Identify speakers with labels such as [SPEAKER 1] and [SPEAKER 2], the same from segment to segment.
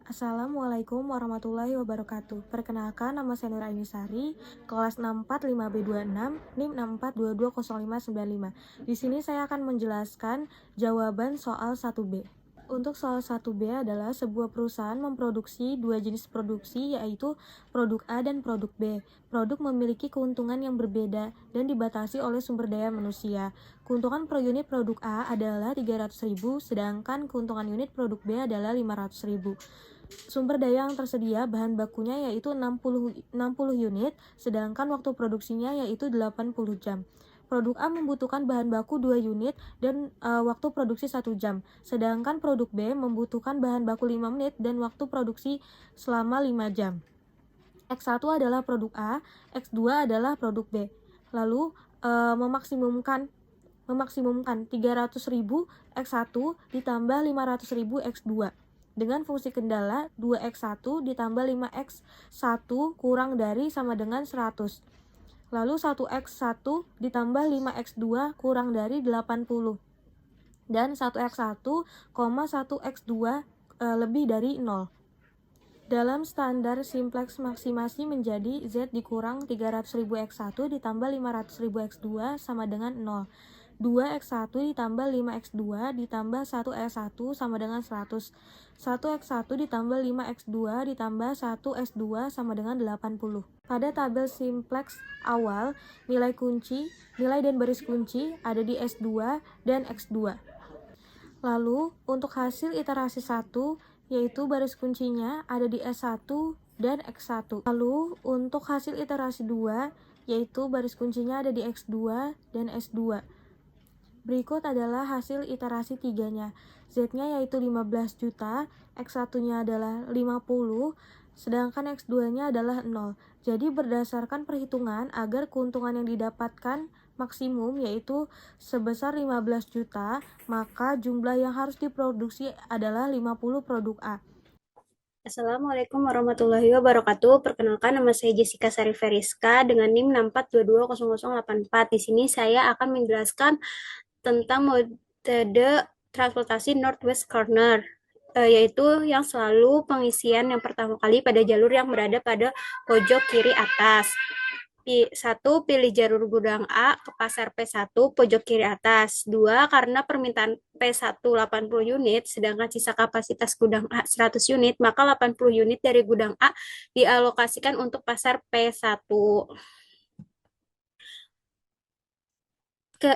[SPEAKER 1] Assalamualaikum warahmatullahi wabarakatuh. Perkenalkan, nama saya Nur Ainisari, kelas 645B26, NIM 6422055. Di sini saya akan menjelaskan jawaban soal 1B. Untuk soal 1B adalah sebuah perusahaan memproduksi dua jenis produksi, yaitu produk A dan produk B. Produk memiliki keuntungan yang berbeda dan dibatasi oleh sumber daya manusia. Keuntungan per unit produk A adalah 300.000, sedangkan keuntungan unit produk B adalah 500.000. Sumber daya yang tersedia bahan bakunya yaitu 60 unit, sedangkan waktu produksinya yaitu 80 jam. Produk A membutuhkan bahan baku 2 unit dan waktu produksi 1 jam. Sedangkan produk B membutuhkan bahan baku 5 menit dan waktu produksi selama 5 jam. X1 adalah produk A, X2 adalah produk B. Lalu memaksimumkan 300.000 X1 ditambah 500.000 X2. Dengan fungsi kendala 2X1 ditambah 5X1 kurang dari sama dengan 100. Lalu 1X1 ditambah 5X2 kurang dari 80. Dan 1X1, 1X2 lebih dari 0. Dalam standar simplex maksimasi menjadi Z dikurang 300.000 X1 ditambah 500.000 X2 sama dengan 0. 2X1 ditambah 5X2 ditambah 1X1 sama dengan 100. 1X1 ditambah 5X2 ditambah 1S2 sama dengan 80. Pada tabel simplex awal, nilai dan baris kunci ada di S2 dan X2. Lalu, untuk hasil iterasi 1, yaitu baris kuncinya ada di S1 dan X1. Lalu, untuk hasil iterasi 2, yaitu baris kuncinya ada di X2 dan S2. Berikut adalah hasil iterasi 3-nya. Z-nya yaitu 15 juta, X1-nya adalah 50, sedangkan X2-nya adalah 0. Jadi berdasarkan perhitungan agar keuntungan yang didapatkan maksimum yaitu sebesar 15 juta, maka jumlah yang harus diproduksi adalah 50 produk A.
[SPEAKER 2] Assalamualaikum warahmatullahi wabarakatuh. Perkenalkan, nama saya Jessica Sari Feriska dengan NIM 6422084. Di sini saya akan menjelaskan tentang metode transportasi Northwest Corner, yaitu yang selalu pengisian yang pertama kali pada jalur yang berada pada pojok kiri atas. 1. Pilih jalur gudang A ke pasar P1 pojok kiri atas. 2. Karena permintaan P1 80 unit, sedangkan sisa kapasitas gudang A 100 unit, maka 80 unit dari gudang A dialokasikan untuk pasar P1.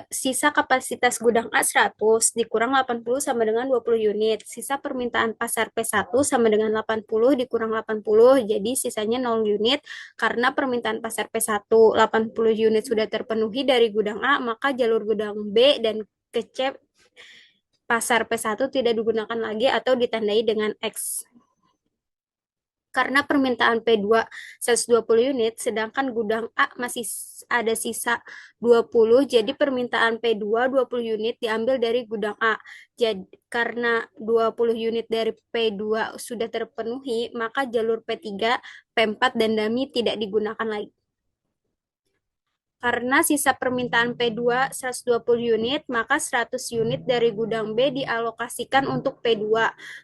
[SPEAKER 2] Sisa kapasitas gudang A 100 dikurang 80 sama dengan 20 unit. Sisa permintaan pasar P1 sama dengan 80 dikurang 80, jadi sisanya 0 unit. Karena permintaan pasar P1 80 unit sudah terpenuhi dari gudang A, maka jalur gudang B dan ke C pasar P1 tidak digunakan lagi atau ditandai dengan X. Karena permintaan P2 120 unit, sedangkan gudang A masih ada sisa 20, jadi permintaan P2 20 unit diambil dari gudang A. Jadi, karena 20 unit dari P2 sudah terpenuhi, maka jalur P3, P4, dan DAMI tidak digunakan lagi. Karena sisa permintaan P2 120 unit, maka 100 unit dari gudang B dialokasikan untuk P2.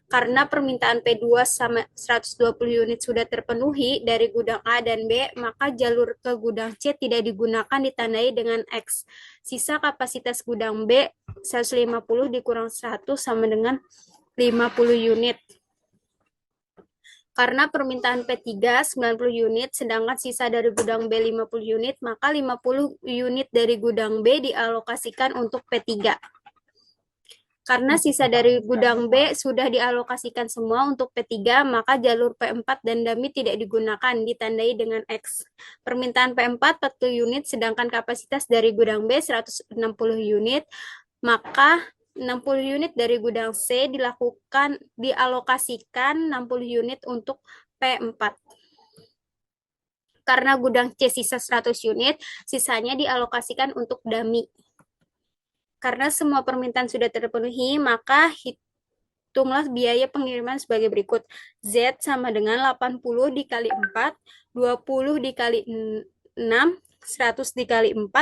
[SPEAKER 2] Karena permintaan P2 sama 120 unit sudah terpenuhi dari gudang A dan B, maka jalur ke gudang C tidak digunakan ditandai dengan X. Sisa kapasitas gudang B 150 dikurang 100 sama dengan 50 unit. Karena permintaan P3 90 unit, sedangkan sisa dari gudang B 50 unit, maka 50 unit dari gudang B dialokasikan untuk P3. Karena sisa dari gudang B sudah dialokasikan semua untuk P3, maka jalur P4 dan DAMI tidak digunakan, ditandai dengan X. Permintaan P4 40 unit, sedangkan kapasitas dari gudang B 160 unit, maka 60 unit dari gudang C dialokasikan 60 unit untuk P4. Karena gudang C sisa 100 unit, sisanya dialokasikan untuk DAMI. Karena semua permintaan sudah terpenuhi, maka hitunglah biaya pengiriman sebagai berikut. Z sama dengan 80 dikali 4, 20 dikali 6, 100 dikali 4,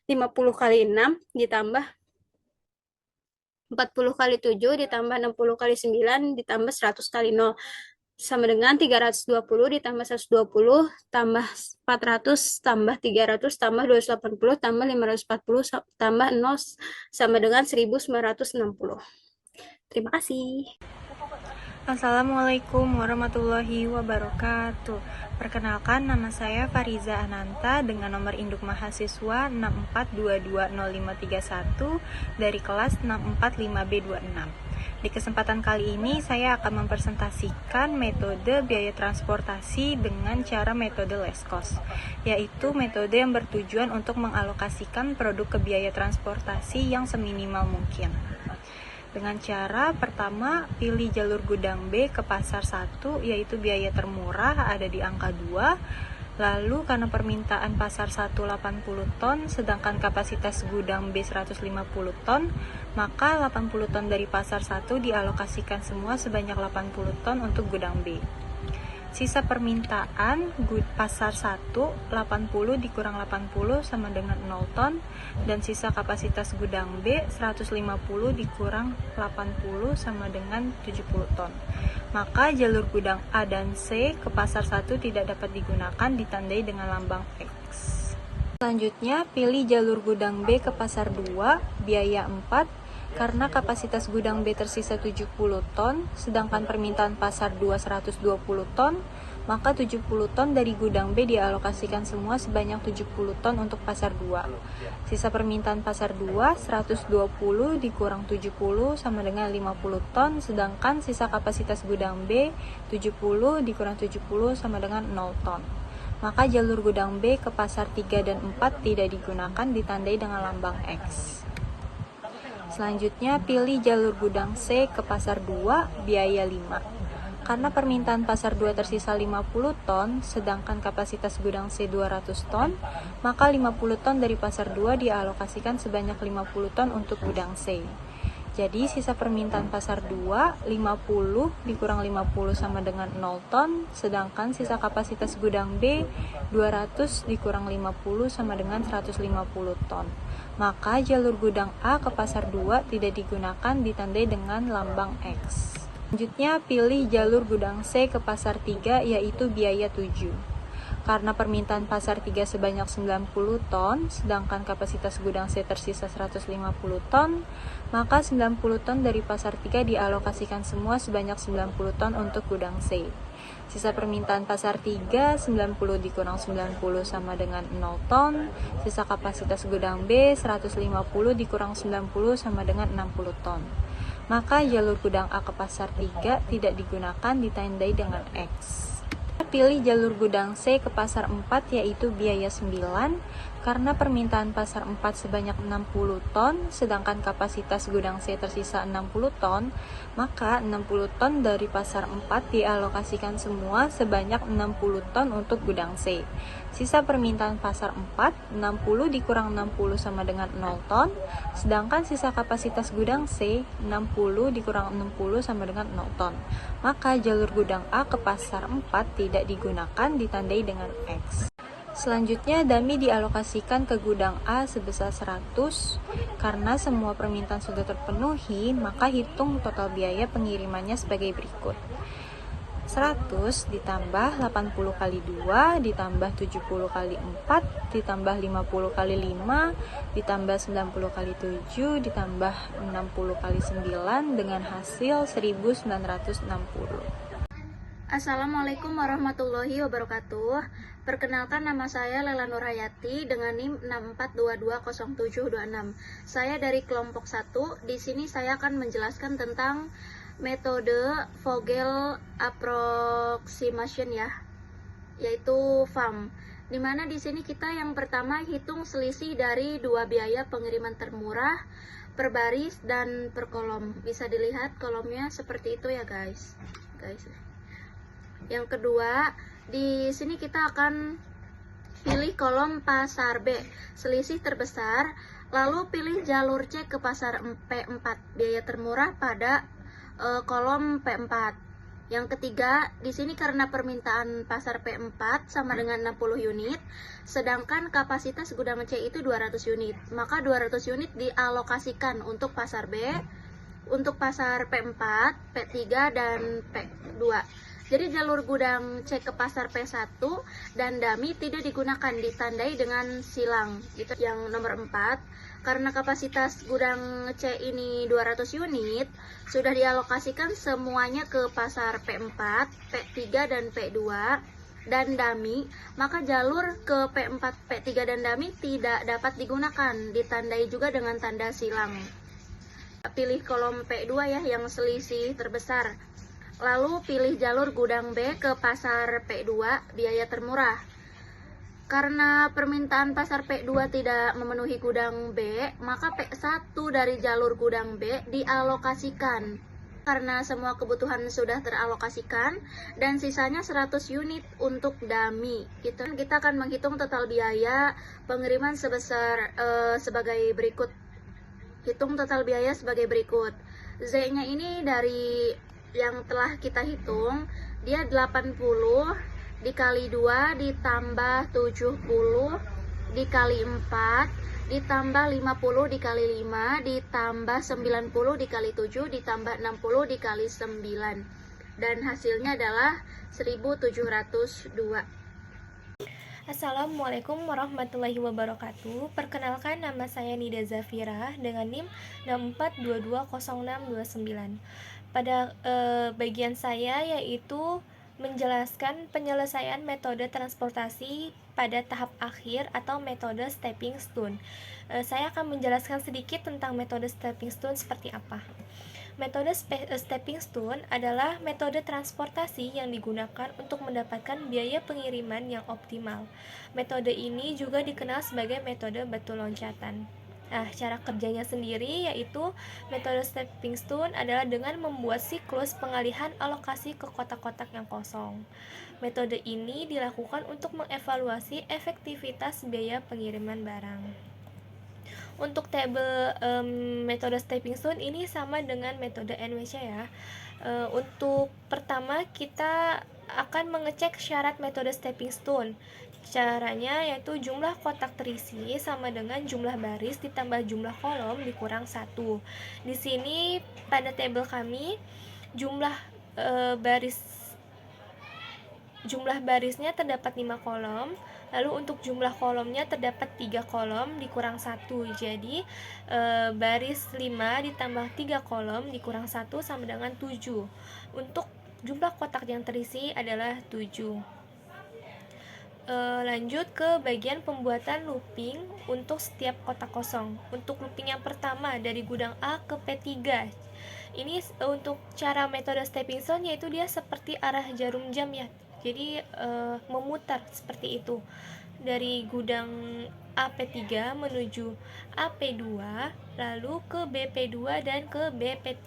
[SPEAKER 2] 50 kali 6, ditambah 40 kali 7 ditambah 60 kali 9 ditambah 100 kali 0. sama dengan 320 ditambah 120 tambah 400 tambah 300 tambah 280 tambah 540 tambah 0 sama dengan 1960. Terima kasih.
[SPEAKER 3] Assalamualaikum warahmatullahi wabarakatuh. Perkenalkan, nama saya Fariza Ananta dengan nomor induk mahasiswa 6422051 dari kelas 645B26. Di kesempatan kali ini saya akan mempresentasikan metode biaya transportasi dengan cara metode less cost, yaitu metode yang bertujuan untuk mengalokasikan produk ke biaya transportasi yang seminimal mungkin. Dengan cara pertama, pilih jalur gudang B ke pasar 1, yaitu biaya termurah ada di angka 2. Lalu karena permintaan pasar 1 80 ton, sedangkan kapasitas gudang B 150 ton, maka 80 ton dari pasar 1 dialokasikan semua sebanyak 80 ton untuk gudang B. Sisa permintaan pasar 1 80 dikurang 80 sama dengan 0 ton, dan sisa kapasitas gudang B 150 dikurang 80 sama dengan 70 ton. Maka jalur gudang A dan C ke pasar 1 tidak dapat digunakan, ditandai dengan lambang X. Selanjutnya, pilih jalur gudang B ke pasar 2, biaya 4, karena kapasitas gudang B tersisa 70 ton, sedangkan permintaan pasar 2 120 ton, maka 70 ton dari gudang B dialokasikan semua sebanyak 70 ton untuk pasar 2. Sisa permintaan pasar 2 120 dikurang 70 sama dengan 50 ton, sedangkan sisa kapasitas gudang B 70 dikurang 70 sama dengan 0 ton. Maka jalur gudang B ke pasar 3 dan 4 tidak digunakan, ditandai dengan lambang X. Selanjutnya, pilih jalur gudang C ke pasar 2, biaya 5. Karena permintaan pasar 2 tersisa 50 ton, sedangkan kapasitas gudang C 200 ton, maka 50 ton dari pasar 2 dialokasikan sebanyak 50 ton untuk gudang C. Jadi sisa permintaan pasar 2, 50 dikurang 50 sama dengan 0 ton, sedangkan sisa kapasitas gudang B, 200 dikurang 50 sama dengan 150 ton. Maka jalur gudang A ke pasar 2 tidak digunakan, ditandai dengan lambang X. Selanjutnya, pilih jalur gudang C ke pasar 3, yaitu biaya 7. Karena permintaan pasar 3 sebanyak 90 ton, sedangkan kapasitas gudang C tersisa 150 ton, maka 90 ton dari pasar 3 dialokasikan semua sebanyak 90 ton untuk gudang C. Sisa permintaan pasar 3, 90 dikurang 90 sama dengan 0 ton. Sisa kapasitas gudang B, 150 dikurang 90 sama dengan 60 ton. Maka jalur gudang A ke pasar 3 tidak digunakan, ditandai dengan X. Pilih jalur gudang C ke pasar 4, yaitu biaya 9, karena permintaan pasar 4 sebanyak 60 ton, sedangkan kapasitas gudang C tersisa 60 ton, maka 60 ton dari pasar 4 dialokasikan semua sebanyak 60 ton untuk gudang C. Sisa permintaan pasar 4, 60 dikurang 60 sama dengan 0 ton, sedangkan sisa kapasitas gudang C, 60 dikurang 60 sama dengan 0 ton. Maka jalur gudang A ke pasar 4 tidak digunakan, ditandai dengan X. Selanjutnya, dummy dialokasikan ke gudang A sebesar 100. Karena semua permintaan sudah terpenuhi, maka hitung total biaya pengirimannya sebagai berikut. 100 ditambah 80 kali 2 ditambah 70 kali 4 ditambah 50 kali 5 ditambah 90 kali 7 ditambah 60 kali 9 dengan hasil 1960.
[SPEAKER 4] Assalamualaikum warahmatullahi wabarakatuh. Perkenalkan, nama saya Lela Nurhayati dengan NIM 642200726. Saya dari kelompok 1. Di sini saya akan menjelaskan tentang metode Vogel approximation ya, yaitu FAM. Dimana di sini kita yang pertama hitung selisih dari dua biaya pengiriman termurah per baris dan per kolom. Bisa dilihat kolomnya seperti itu ya guys. Yang kedua, di sini kita akan pilih kolom pasar B, selisih terbesar, lalu pilih jalur C ke pasar P4, biaya termurah pada kolom P4. Yang ketiga, di sini karena permintaan pasar P4 sama dengan 60 unit, sedangkan kapasitas gudang C itu 200 unit, maka 200 unit dialokasikan untuk pasar B, untuk pasar P4, P3, dan P2. Jadi jalur gudang C ke pasar P1 dan dummy tidak digunakan, ditandai dengan silang. Itu yang nomor 4. Karena kapasitas gudang C ini 200 unit, sudah dialokasikan semuanya ke pasar P4, P3 dan P2 dan dummy, maka jalur ke P4, P3 dan dummy tidak dapat digunakan, ditandai juga dengan tanda silang. Pilih kolom P2 ya yang selisih terbesar. Lalu pilih jalur gudang B ke pasar P2, biaya termurah. Karena permintaan pasar P2 tidak memenuhi gudang B, maka P1 dari jalur gudang B dialokasikan. Karena semua kebutuhan sudah teralokasikan dan sisanya 100 unit untuk dummy. Kita akan menghitung total biaya pengiriman sebagai berikut. Hitung total biaya sebagai berikut. Z-nya ini dari yang telah kita hitung, dia 80 dikali 2 ditambah 70 dikali 4 ditambah 50 dikali 5 ditambah 90 dikali 7 ditambah 60 dikali 9, dan hasilnya adalah 1702.
[SPEAKER 5] Assalamualaikum warahmatullahi wabarakatuh. Perkenalkan, nama saya Nida Zafira dengan NIM 64220629. Pada bagian saya yaitu menjelaskan penyelesaian metode transportasi pada tahap akhir atau metode stepping stone. Saya akan menjelaskan sedikit tentang metode stepping stone seperti apa. Metode stepping stone adalah metode transportasi yang digunakan untuk mendapatkan biaya pengiriman yang optimal. Metode ini juga dikenal sebagai metode batu loncatan. Nah, cara kerjanya sendiri yaitu metode stepping stone adalah dengan membuat siklus pengalihan alokasi ke kotak-kotak yang kosong. Metode ini dilakukan untuk mengevaluasi efektivitas biaya pengiriman barang. Untuk tabel metode stepping stone ini sama dengan metode NWC ya. Untuk pertama kita akan mengecek syarat metode stepping stone. Caranya yaitu jumlah kotak terisi sama dengan jumlah baris ditambah jumlah kolom dikurang 1. Di sini pada tabel kami jumlah barisnya terdapat 5 kolom. Lalu untuk jumlah kolomnya terdapat 3 kolom dikurang 1. Jadi baris 5 ditambah 3 kolom dikurang 1 sama dengan 7. Untuk jumlah kotak yang terisi adalah 7. Lanjut ke bagian pembuatan looping untuk setiap kotak kosong. Untuk looping yang pertama dari gudang A ke P3. Ini untuk cara metode stepping stone yaitu dia seperti arah jarum jam ya. Jadi memutar seperti itu. Dari gudang AP3 menuju AP2, lalu ke BP2 dan ke BP3.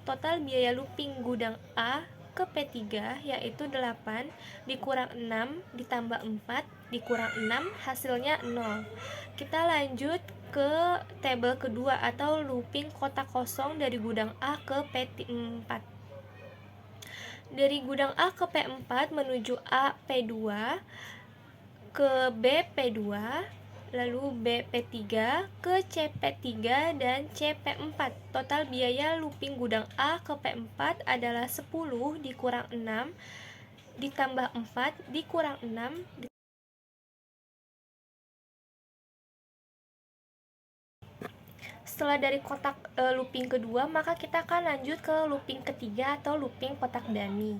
[SPEAKER 5] Total biaya looping gudang A ke P3 yaitu 8 dikurang 6 ditambah 4 dikurang 6 hasilnya 0. Kita lanjut ke tabel kedua atau looping kotak kosong dari gudang A ke P4. Dari gudang A ke P4 menuju AP2 ke BP2, lalu BP3 ke CP3 dan CP4. Total biaya looping gudang A ke P4 adalah 10 dikurang 6 ditambah 4 dikurang 6 Setelah dari kotak looping kedua, maka kita akan lanjut ke looping ketiga atau looping kotak dummy.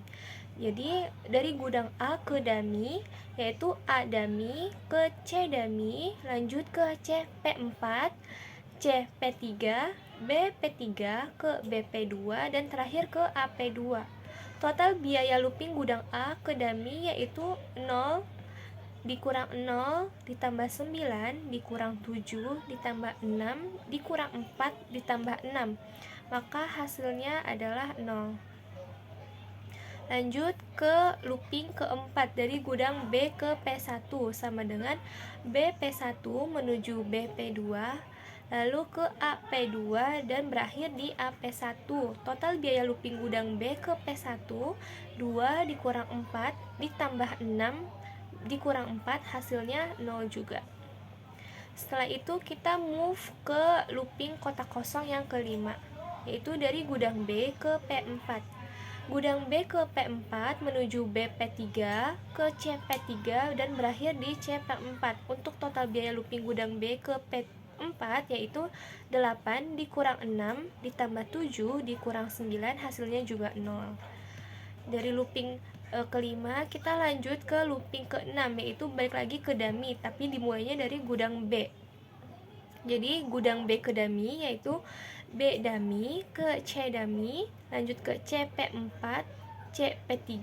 [SPEAKER 5] Jadi dari gudang A ke dummy yaitu A dummy ke C dummy, lanjut ke CP4, CP3, BP3 ke BP2 dan terakhir ke AP2. Total biaya looping gudang A ke dummy yaitu 0 dikurang 0 ditambah 9 dikurang 7 ditambah 6 dikurang 4 ditambah 6, maka hasilnya adalah 0. Lanjut ke looping keempat dari gudang B ke P1 sama dengan BP1 menuju BP2, lalu ke AP2 dan berakhir di AP1. Total biaya looping gudang B ke P1 2 dikurang 4 ditambah 6 dikurang 4 hasilnya 0 juga. Setelah itu kita move ke looping kotak kosong yang kelima, yaitu dari gudang B ke P4. gudang B ke P4 menuju BP3 ke CP3 dan berakhir di CP4. Untuk total biaya looping gudang B ke P4 yaitu 8 dikurang 6 ditambah 7 dikurang 9, hasilnya juga 0. Dari looping kelima kita lanjut ke looping ke-6, yaitu balik lagi ke dummy tapi dimulainya dari gudang B. Jadi gudang B ke dummy yaitu B dummy ke C dummy, lanjut ke CP4, CP3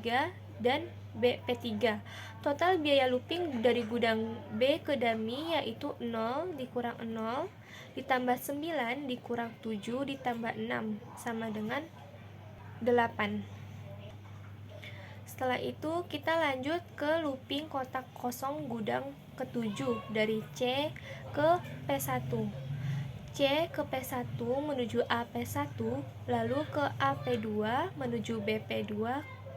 [SPEAKER 5] dan BP3. Total biaya looping dari gudang B ke dummy yaitu 0 dikurang 0 ditambah 9 dikurang 7 ditambah 6 sama dengan 8. Setelah itu kita lanjut ke looping kotak kosong gudang ke-7 dari C ke P1. C ke P1 menuju AP1, lalu ke AP2 menuju BP2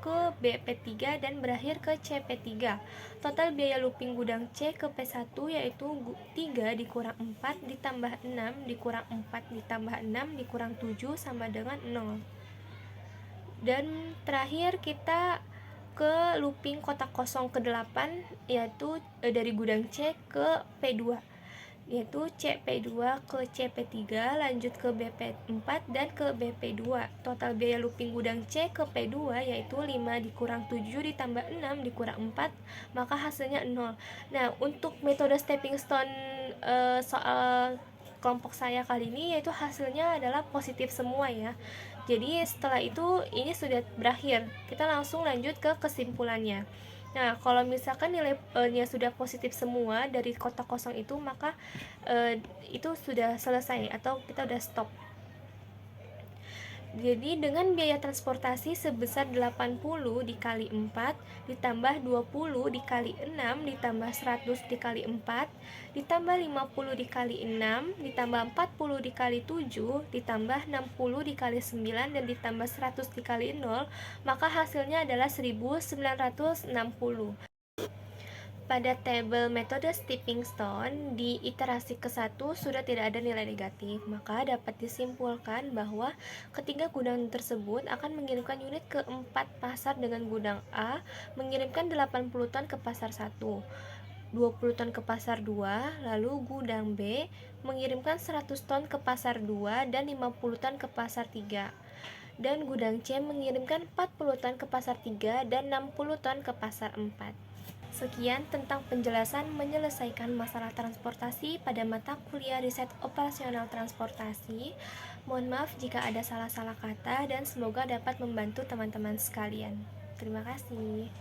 [SPEAKER 5] ke BP3 dan berakhir ke CP3. Total biaya looping gudang C ke P1 yaitu 3 dikurang 4 ditambah 6 dikurang 4 ditambah 6 dikurang 7 sama dengan 0. Dan terakhir kita ke looping kotak kosong ke-8 yaitu dari gudang C ke P2, yaitu CP2 ke CP3, lanjut ke BP4 dan ke BP2. Total biaya looping gudang C ke P2 yaitu 5 dikurang 7 ditambah 6 dikurang 4, maka hasilnya 0. Nah, untuk metode stepping stone soal kelompok saya kali ini yaitu hasilnya adalah positif semua ya. Jadi setelah itu ini sudah berakhir, kita langsung lanjut ke kesimpulannya. Nah, kalau misalkan nilainya sudah positif semua dari kotak kosong itu, maka itu sudah selesai atau kita udah stop. Jadi dengan biaya transportasi sebesar 80 dikali 4 ditambah 20 dikali 6 ditambah 100 dikali 4 ditambah 50 dikali 6 ditambah 40 dikali 7 ditambah 60 dikali 9 dan ditambah 100 dikali 0, maka hasilnya adalah 1960. Pada tabel metode stepping stone di iterasi ke-1 sudah tidak ada nilai negatif, maka dapat disimpulkan bahwa ketiga gudang tersebut akan mengirimkan unit ke 4 pasar dengan gudang A mengirimkan 80 ton ke pasar 1, 20 ton ke pasar 2, lalu gudang B mengirimkan 100 ton ke pasar 2 dan 50 ton ke pasar 3. Dan gudang C mengirimkan 40 ton ke pasar 3 dan 60 ton ke pasar 4. Sekian tentang penjelasan menyelesaikan masalah transportasi pada mata kuliah riset operasional transportasi. Mohon maaf jika ada salah-salah kata dan semoga dapat membantu teman-teman sekalian. Terima kasih.